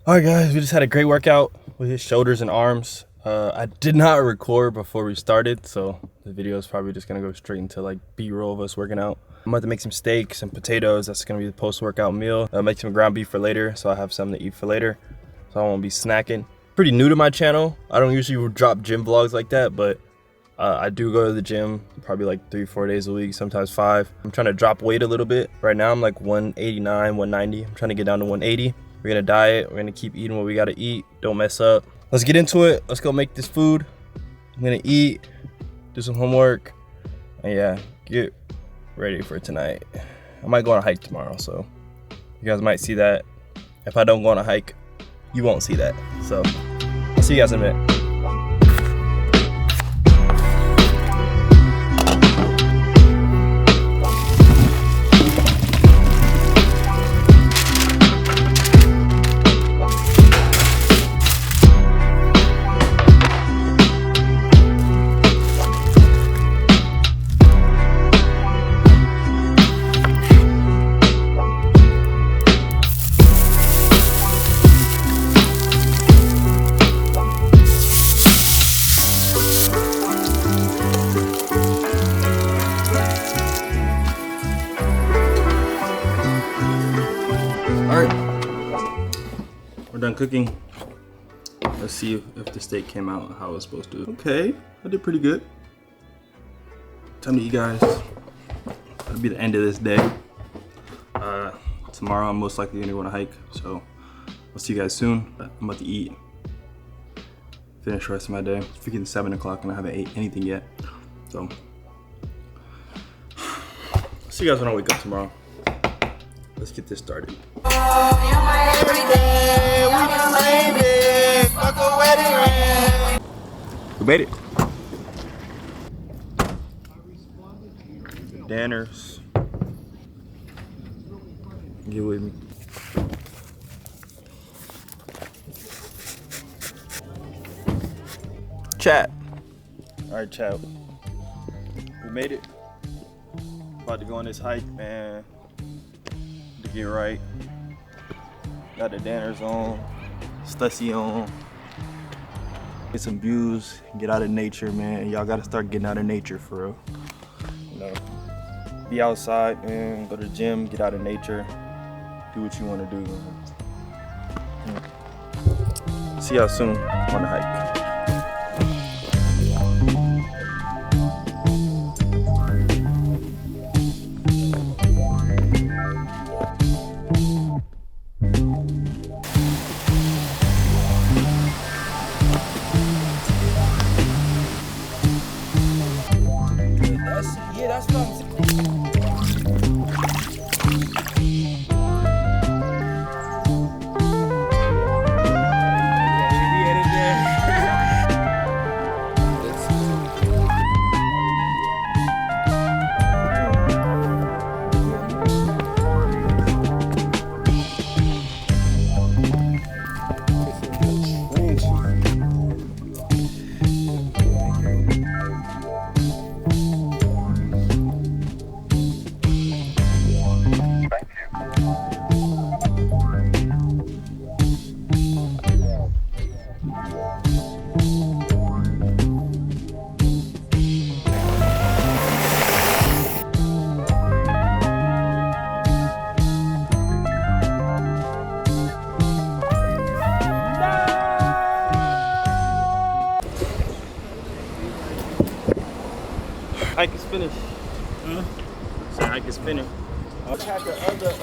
Alright guys, we just had a great workout with his shoulders and arms. I did not record before we started, so the video is probably just gonna go straight into like B-roll of us working out. I'm about to make some steak, some potatoes. That's gonna be the post-workout meal. I'll make some ground beef for later, so I have something to eat for later. So I won't be snacking. Pretty new to my channel. I don't usually drop gym vlogs like that, but I do go to the gym probably like 3-4 days a week, sometimes 5. I'm trying to drop weight a little bit. Right now I'm like 189, 190. I'm trying to get down to 180. We're gonna diet, we're gonna keep eating what we gotta eat, don't mess up. Let's get into it, let's go make this food. I'm gonna eat, do some homework, and yeah, get ready for tonight. I might go on a hike tomorrow, so you guys might see that. If I don't go on a hike, you won't see that. So, I'll see you guys in a minute. We're done cooking. Let's see if the steak came out how it was supposed to. Okay, I did pretty good. Time to eat, guys. That'll be the end of this day. Tomorrow I'm most likely gonna go on a hike, so I'll see you guys soon. I'm about to eat, finish the rest of my day. It's freaking 7 o'clock and I haven't ate anything yet. So, see you guys when I wake up tomorrow. Let's get this started. We made it. Danners. Get with me. Chat. Alright, chat. We made it. About to go on this hike, man. To get right. Got the Danners on. Stussy on. Get some views, get out of nature, man. Y'all gotta start getting out of nature for real. You know, be outside, man. Go to the gym, get out of nature. Do what you wanna do. Man. See y'all soon on the hike. That's what I'm saying. Hike is finished. Huh? So hike is finished. I had the other